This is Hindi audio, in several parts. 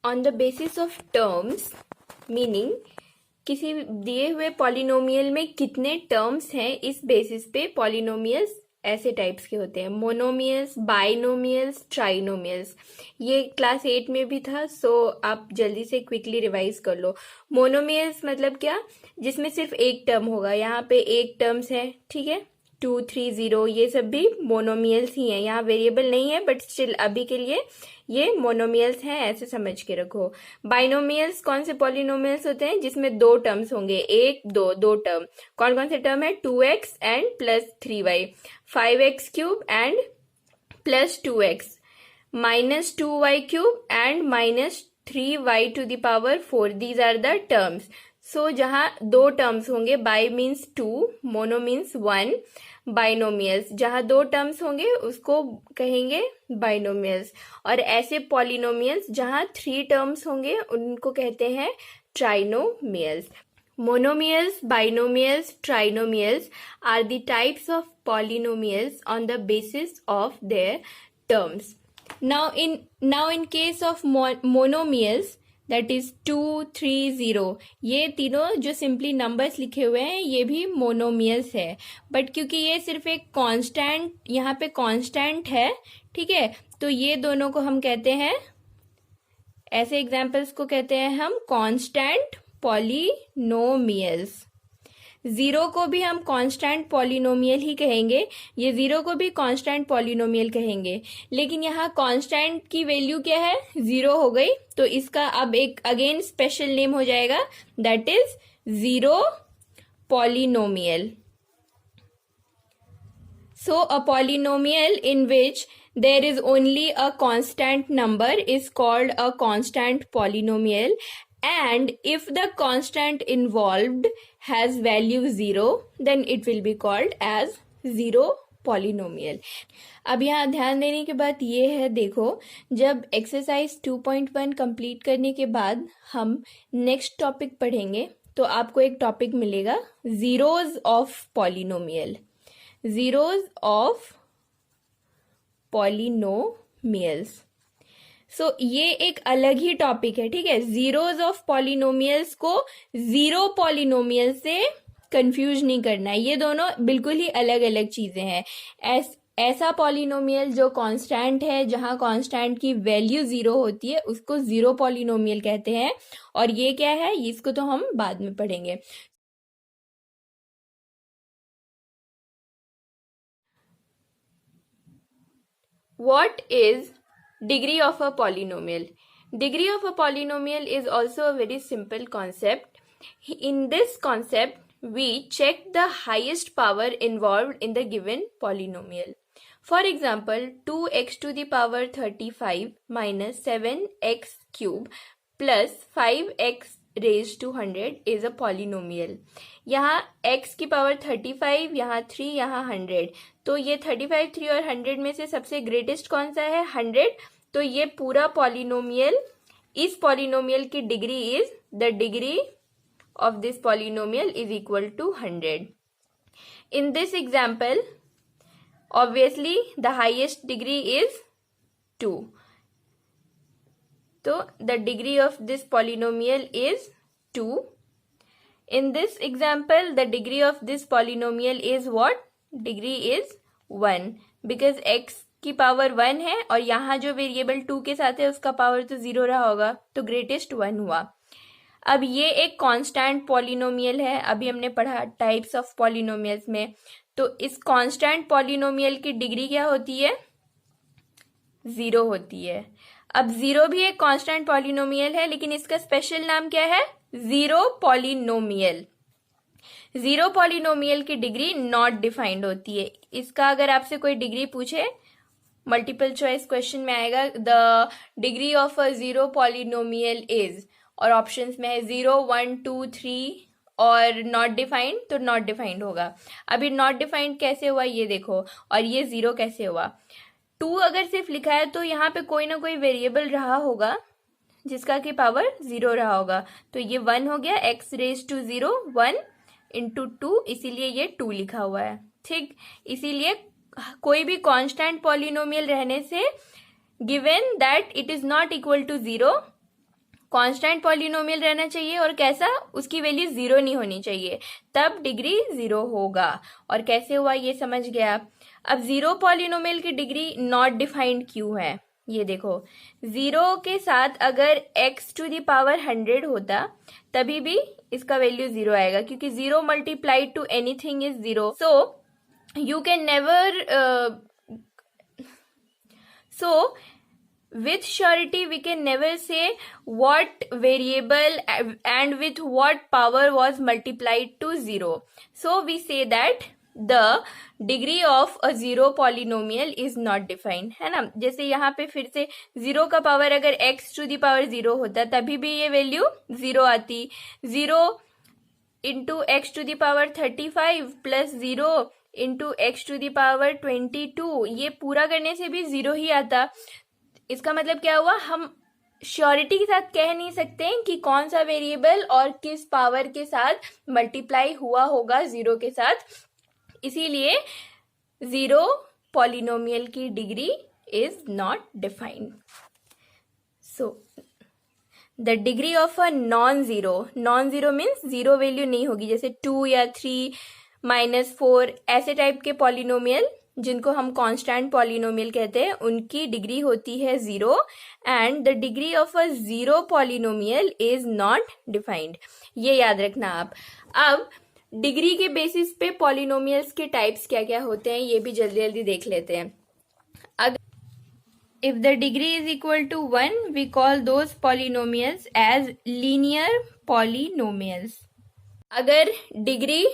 On the basis of terms meaning किसी दिए हुए पॉलिनोमियल में कितने टर्म्स हैं, इस बेसिस पे पॉलिनोमियल्स ऐसे टाइप्स के होते हैं: मोनोमियल्स, बाइनोमियल्स, ट्राइनोमियल्स। ये क्लास 8 में भी था, सो आप जल्दी से क्विकली रिवाइज कर लो। मोनोमियल्स मतलब क्या, जिसमें सिर्फ एक टर्म होगा। यहाँ पे एक टर्म्स है, ठीक है, 2, 3, 0, ये सब भी मोनोमियल्स ही हैं। यहाँ वेरिएबल नहीं है, बट स्टिल अभी के लिए ये मोनोमियल्स हैं, ऐसे समझ के रखो। बाइनोमियल्स कौन से पॉलिनोमियल्स होते हैं, जिसमें दो टर्म्स होंगे, एक दो टर्म। कौन कौन से टर्म है? 2x and plus 3y, 5x cube and plus 2x, minus 2y cube and minus 3y to the power 4। These are the terms. So जहां दो टर्म्स होंगे, bi means 2, mono means 1, binomials. जहां दो टर्म्स होंगे उसको कहेंगे बाइनोमियल्स। और ऐसे पॉलिनोमियल्स जहां 3 टर्म्स होंगे उनको कहते हैं trinomials. Monomials, binomials, trinomials are the types of polynomials on the basis of their terms. Now in case of monomials, that is 2, 3, 0, ये तीनों जो सिंपली नंबर्स लिखे हुए हैं ये भी मोनोमियल्स है। बट क्योंकि ये सिर्फ एक कांस्टेंट, यहाँ पे कांस्टेंट है, ठीक है, तो ये दोनों को हम कहते हैं, ऐसे एग्जाम्पल्स को कहते हैं हम कांस्टेंट पॉलिनोमियल्स। 0 को भी हम कांस्टेंट पॉलिनोमियल ही कहेंगे, ये 0 को भी कांस्टेंट पॉलिनोमियल कहेंगे। लेकिन यहाँ कांस्टेंट की वैल्यू क्या है? 0 हो गई, तो इसका अब एक अगेन स्पेशल नेम हो जाएगा, that is 0 polynomial. So a polynomial in which there is only a constant number is called a constant polynomial, and if the constant involved has value 0, then it will be called as 0 polynomial. अब यहाँ ध्यान देने की बात ये है, देखो, जब एक्सरसाइज 2.1 कंप्लीट करने के बाद हम नेक्स्ट टॉपिक पढ़ेंगे तो आपको एक टॉपिक मिलेगा zeros of polynomial, zeros of polynomials. सो ये एक अलग ही टॉपिक है, ठीक है। जीरोज ऑफ पॉलिनोमियल्स को जीरो पॉलिनोमियल से कंफ्यूज नहीं करना है, ये दोनों बिल्कुल ही अलग अलग चीजें हैं। ऐसा पॉलिनोमियल जो कांस्टेंट है, जहां कांस्टेंट की वैल्यू 0 होती है, उसको जीरो पॉलिनोमियल कहते हैं। और ये क्या है, इसको तो हम बाद में पढ़ेंगे। What is degree of a polynomial? Degree of a polynomial is also a very simple concept. In this concept, we check the highest power involved in the given polynomial. For example, 2x to the power 35 minus 7x cube plus 5x raised to 100 is a polynomial. यहाँ x की पावर 35, यहाँ 3, यहाँ 100, तो ये 35, 3 और 100 में से सबसे ग्रेटेस्ट कौन सा है? 100। तो ये पूरा पॉलिनोमियल, इस पॉलिनोमियल की degree is, the degree of this polynomial is equal to 100. In this example obviously the highest degree is 2. तो the degree of this polynomial is 2. In this example, the degree of this polynomial is what? Degree is 1, because x की पावर 1 है और यहाँ जो वेरिएबल 2 के साथ है उसका पावर तो 0 रहा होगा, तो ग्रेटेस्ट 1 हुआ। अब ये एक कांस्टेंट पॉलिनोमियल है, अभी हमने पढ़ा टाइप्स ऑफ पॉलिनोमियल्स में, तो इस कांस्टेंट पॉलिनोमियल की डिग्री क्या होती है? 0 होती है। अब 0 भी एक कांस्टेंट पॉलिनोमियल है, लेकिन इसका स्पेशल नाम क्या है? Zero polynomial. जीरो पॉलिनोमियल की डिग्री नॉट डिफाइंड होती है। इसका अगर आपसे कोई डिग्री पूछे, मल्टीपल चॉइस क्वेश्चन में आएगा the degree of a zero polynomial is, और ऑप्शंस में है 0, 1, 2, 3 और नॉट डिफाइंड, तो नॉट डिफाइंड होगा। अभी नॉट डिफाइंड कैसे हुआ ये देखो, और ये 0 कैसे हुआ। 2 अगर सिर्फ लिखा है तो यहाँ पे कोई ना कोई वेरिएबल रहा होगा जिसका की पावर 0 रहा होगा, तो ये 1 हो गया, x रेज टू 0, 1 इंटू 2, इसीलिए ये 2 लिखा हुआ है, ठीक। इसीलिए कोई भी कांस्टेंट पॉलिनोमियल रहने से, given that it is not equal to 0, constant polynomial रहना चाहिए और कैसा, उसकी वैल्यू 0 नहीं होनी चाहिए, तब डिग्री 0 होगा। और कैसे हुआ ये समझ गया आप। अब 0 पॉलिनोमियल की डिग्री नॉट डिफाइंड क्यों है, ये देखो 0 के साथ अगर x टू द पावर 100 होता तभी भी इसका वैल्यू 0 आएगा, क्योंकि 0 multiplied to anything is 0। So you can never so with surety we can never say what variable and with what power was multiplied to 0. So we say that the degree of a 0 polynomial is not defined, है ना। जैसे यहाँ पे फिर से 0 का पावर अगर x टू द पावर 0 होता तभी भी ये वैल्यू 0 आती। 0 into x to the power 35 प्लस 0 into x to the power 22, ये पूरा करने से भी 0 ही आता। इसका मतलब क्या हुआ, हम श्योरिटी के साथ कह नहीं सकते कि कौन सा वेरिएबल और किस पावर के साथ मल्टीप्लाई हुआ होगा 0 के साथ, इसीलिए 0 पॉलिनोमियल की degree is not defined. So the degree of a non zero means 0 value नहीं होगी, जैसे 2 या 3 -4 ऐसे टाइप के पॉलिनोमियल जिनको हम कांस्टेंट पॉलिनोमियल कहते हैं, उनकी डिग्री होती है 0 and the degree of a 0 polynomial is not defined. ये याद रखना आप। अब डिग्री के बेसिस पे पॉलिनोमियल्स के टाइप्स क्या क्या होते हैं ये भी जल्दी जल्दी देख लेते हैं। अगर if the degree is equal to 1 we call those polynomials as linear polynomials। अगर डिग्री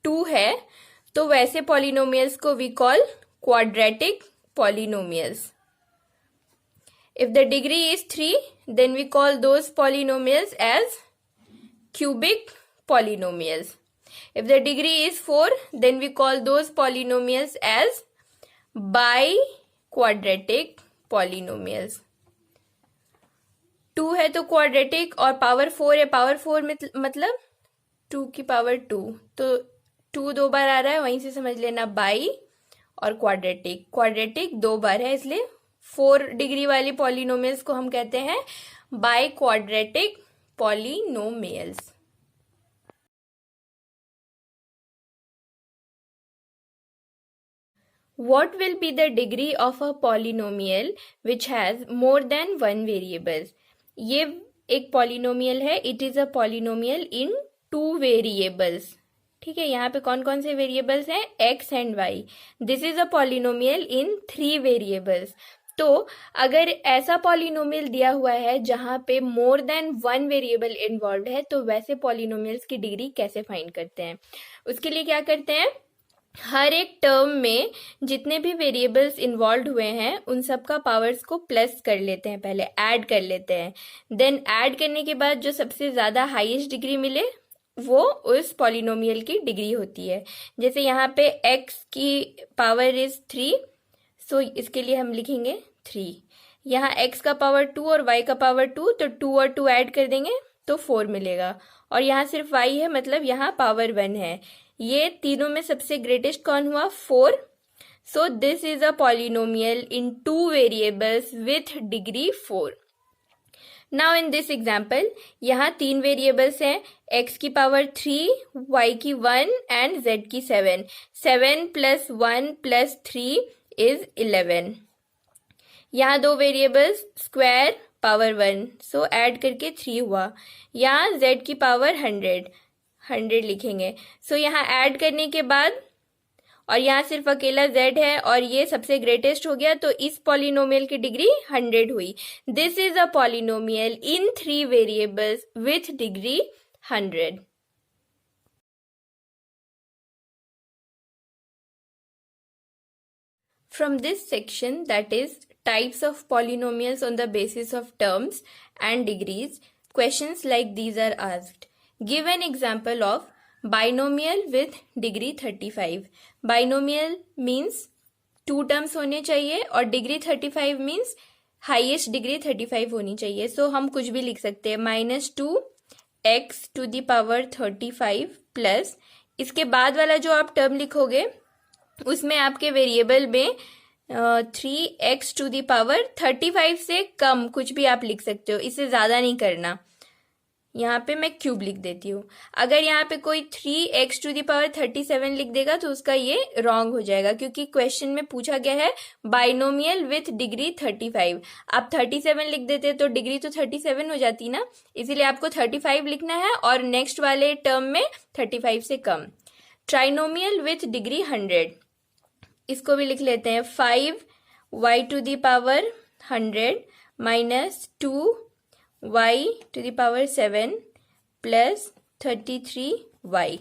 2 है तो वैसे पॉलिनोमियल्स को we call quadratic polynomials. If the degree is 3 then we call those polynomials as cubic polynomials. If the degree is 4 then we call those polynomials as biquadratic polynomials. 2 है तो क्वाड्रेटिक और पावर 4 है, पावर 4 मतलब 2 की पावर 2, तो 2 2 बार आ रहा है, वहीं से समझ लेना बाई और क्वाड्रेटिक। क्वाड्रेटिक 2 बार है, इसलिए 4 डिग्री वाली पॉलिनोमियल्स को हम कहते हैं by quadratic polynomials. What will be the degree of a polynomial which has more than one variables? ये एक पॉलिनोमियल है, it is a polynomial in 2 variables. ठीक है, यहाँ पे कौन कौन से वेरिएबल्स हैं, x and y। This is a polynomial in 3 variables. तो अगर ऐसा पॉलिनोमियल दिया हुआ है जहां पे मोर देन 1 वेरिएबल इन्वॉल्व है, तो वैसे पॉलिनोमियल्स की डिग्री कैसे फाइंड करते हैं। उसके लिए क्या करते हैं, हर एक टर्म में जितने भी वेरिएबल्स इन्वॉल्व हुए हैं उन सब का पावर्स को प्लस कर लेते हैं, पहले ऐड कर लेते हैं। देन ऐड करने के बाद जो सबसे ज़्यादा हाईएस्ट डिग्री मिले वो उस पॉलिनोमियल की डिग्री होती है। जैसे यहाँ पे x की पावर इज 3, सो इसके लिए हम लिखेंगे 3। यहाँ x का पावर 2 और y का पावर 2, तो 2 और 2 ऐड कर देंगे तो 4 मिलेगा। और यहाँ सिर्फ y है, मतलब यहाँ पावर 1 है। ये तीनों में सबसे ग्रेटेस्ट कौन हुआ, 4। So this is a polynomial in 2 variables with degree 4। Now in this example यहाँ 3 वेरिएबल्स हैं, x की पावर 3, y की 1 एंड z की 7। 7 + 1 + 3 इज 11। यहाँ 2 वेरिएबल्स स्क्वायर पावर 1, सो ऐड करके 3 हुआ। यहाँ z की पावर 100 लिखेंगे। सो यहाँ ऐड करने के बाद और यहाँ सिर्फ अकेला z है और ये सबसे ग्रेटेस्ट हो गया, तो इस पॉलिनोमियल की डिग्री 100 हुई। This is a polynomial in 3 variables with degree 100। From this section, that is types of polynomials on the basis of terms and degrees, questions like these are asked. Give an example of binomial with degree 35. Binomial means 2 terms होने चाहिए और डिग्री 35 means हाईएस्ट डिग्री 35 होनी चाहिए। सो हम कुछ भी लिख सकते हैं, -2x to the power 35 plus इसके बाद वाला जो आप टर्म लिखोगे उसमें आपके वेरिएबल में 3x⁵ से कम कुछ भी आप लिख सकते हो, इससे ज़्यादा नहीं करना। यहाँ पे मैं क्यूब लिख देती हूँ। अगर यहाँ पे कोई 3x⁵ लिख देगा तो उसका ये रॉन्ग हो जाएगा, क्योंकि क्वेश्चन में पूछा गया है बाइनोमियल विथ डिग्री 35। आप 37 लिख देते तो डिग्री तो 37 हो जाती ना, इसीलिए आपको 35 लिखना है और नेक्स्ट वाले टर्म में 35 से कम। ट्राइनोमियल विथ डिग्री 100, इसको भी लिख लेते हैं 5y⁴ minus 2y⁷ plus 33y।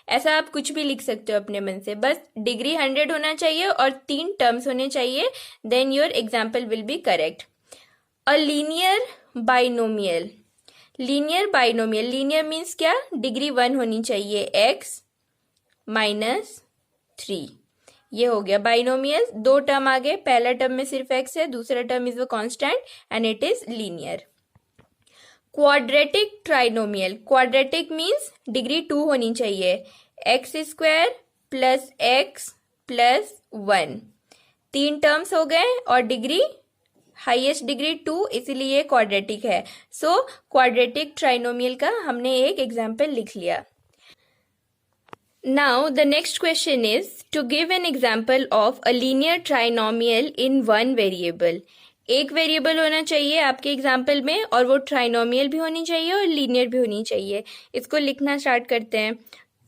ऐसा आप कुछ भी लिख सकते हो अपने मन से, बस डिग्री 100 होना चाहिए और 3 टर्म्स होने चाहिए, then your example will be correct. A linear binomial, linear binomial, linear means क्या, डिग्री 1 होनी चाहिए, x माइनस 3, ये हो गया बाइनोमियल। 2 टर्म आ गए, पहला टर्म में सिर्फ x है, दूसरा term is a constant and it is linear. Quadratic trinomial, quadratic means degree 2 होनी चाहिए, x² plus x plus 1, 3 terms हो गए और डिग्री हाईएस्ट डिग्री 2, इसीलिए क्वाड्रेटिक है। सो क्वाड्रेटिक ट्राइनोमियल का हमने एक एग्जाम्पल लिख लिया। Now the next question is to give an example of a linear trinomial in one variable. एक वेरिएबल होना चाहिए आपके एग्जाम्पल में और वो ट्राइनोमियल भी होनी चाहिए और लीनियर भी होनी चाहिए। इसको लिखना स्टार्ट करते हैं।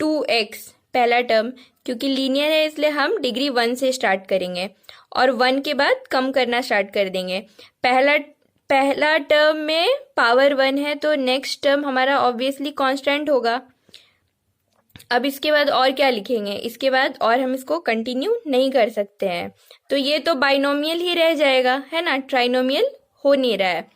2x पहला टर्म, क्योंकि लीनियर है इसलिए हम डिग्री 1 से स्टार्ट करेंगे और 1 के बाद कम करना स्टार्ट कर देंगे। पहला टर्म में पावर 1 है तो नेक्स्ट टर्म हमारा ऑब्वियसली कांस्टेंट होगा। अब इसके बाद और क्या लिखेंगे, इसके बाद और हम इसको कंटिन्यू नहीं कर सकते हैं, तो ये तो बाइनोमियल ही रह जाएगा, है ना, ट्राइनोमियल हो नहीं रहा है।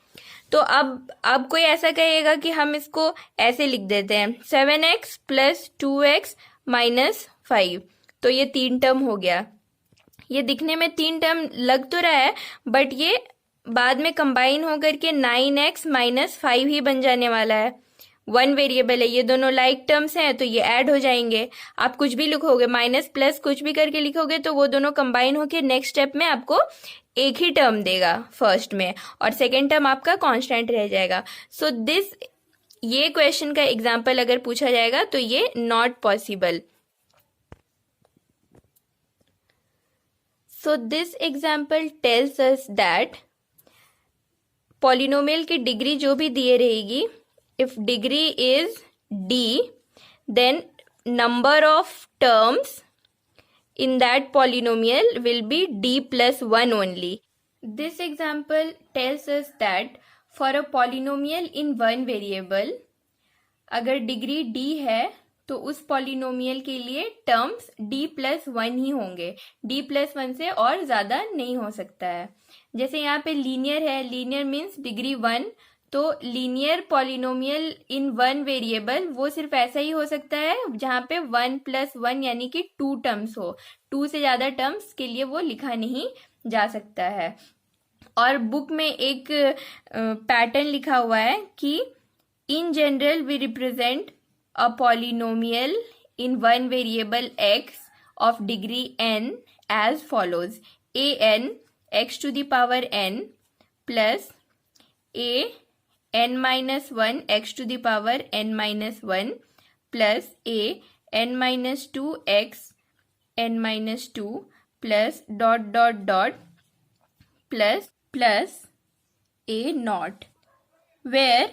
तो अब कोई ऐसा कहेगा कि हम इसको ऐसे लिख देते हैं 7x प्लस 2x माइनस 5, तो ये 3 टर्म हो गया। ये दिखने में 3 टर्म लग तो रहा है, बट ये बाद में कंबाइन होकर के 9x माइनस 5 ही बन जाने वाला है। 1 वेरिएबल है, ये दोनों लाइक टर्म्स हैं तो ये ऐड हो जाएंगे। आप कुछ भी लिखोगे, माइनस प्लस कुछ भी करके लिखोगे तो वो दोनों कंबाइन होकर नेक्स्ट स्टेप में आपको एक ही टर्म देगा फर्स्ट में, और सेकेंड टर्म आपका कांस्टेंट रह जाएगा। सो ये क्वेश्चन का एग्जाम्पल अगर पूछा जाएगा तो ये not possible. So this example tells us that polynomial की डिग्री जो भी दिए रहेगी, if degree is d, then number of terms in that polynomial will be d plus 1 only. This example tells us that for a polynomial in one variable, अगर डिग्री d है तो उस पॉलिनोमियल के लिए टर्म्स d प्लस 1 ही होंगे, d प्लस 1 से और ज़्यादा नहीं हो सकता है। जैसे यहाँ पे लीनियर है, लीनियर मीन्स डिग्री 1, तो linear polynomial in one variable वो सिर्फ ऐसा ही हो सकता है जहाँ पे 1 प्लस 1 यानी कि 2 टर्म्स हो, 2 से ज़्यादा टर्म्स के लिए वो लिखा नहीं जा सकता है। और बुक में एक पैटर्न लिखा हुआ है कि in general we represent a polynomial in one variable x of degree n as follows: an x⁴n plus n minus 1 x⁴n-1 plus n minus 2 x n minus 2 plus ... plus a naught, where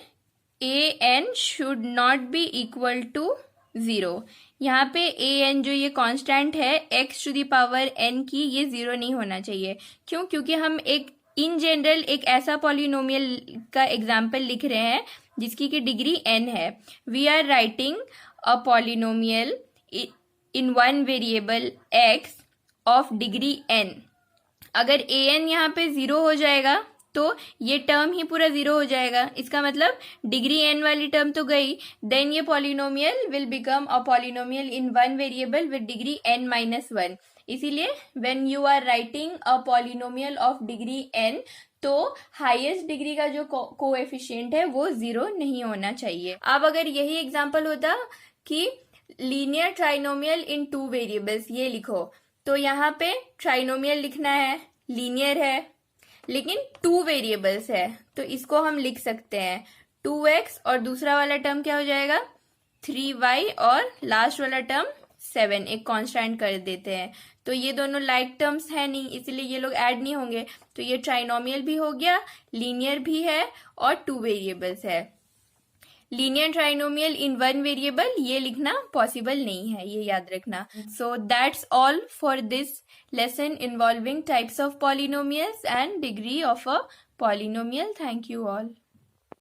an should not be equal to 0। यहाँ पे an जो ये कांस्टेंट है x⁴n की, ये 0 नहीं होना चाहिए। क्यों? क्योंकि हम एक इन जनरल एक ऐसा पॉलिनोमियल का एग्जाम्पल लिख रहे हैं जिसकी की डिग्री n है। We are writing a polynomial in one variable x of degree n। अगर an यहाँ पे 0 हो जाएगा तो ये टर्म ही पूरा 0 हो जाएगा, इसका मतलब डिग्री n वाली टर्म तो गई, देन ये polynomial will become a polynomial in one variable with degree n minus 1। इसीलिए when you are writing a polynomial of degree n, तो हाईएस्ट डिग्री का जो कोएफिशिएंट है वो 0 नहीं होना चाहिए। अब अगर यही एग्जांपल होता कि लीनियर ट्राइनोमियल इन 2 वेरिएबल्स, ये लिखो, तो यहाँ पे ट्राइनोमियल लिखना है लीनियर है लेकिन 2 वेरिएबल्स है, तो इसको हम लिख सकते हैं 2x और दूसरा वाला टर्म क्या हो जाएगा 3y और लास्ट वाला टर्म 7, एक कांस्टेंट कर देते हैं। तो ये दोनों लाइक टर्म्स है नहीं, इसलिए ये लोग ऐड नहीं होंगे, तो ये ट्राइनोमियल भी हो गया, लीनियर भी है और 2 वेरिएबल्स है। लीनियर ट्राइनोमियल इन 1 वेरिएबल ये लिखना पॉसिबल नहीं है, ये याद रखना। So that's all for this lesson involving types of polynomials and degree of a polynomial. Thank you all.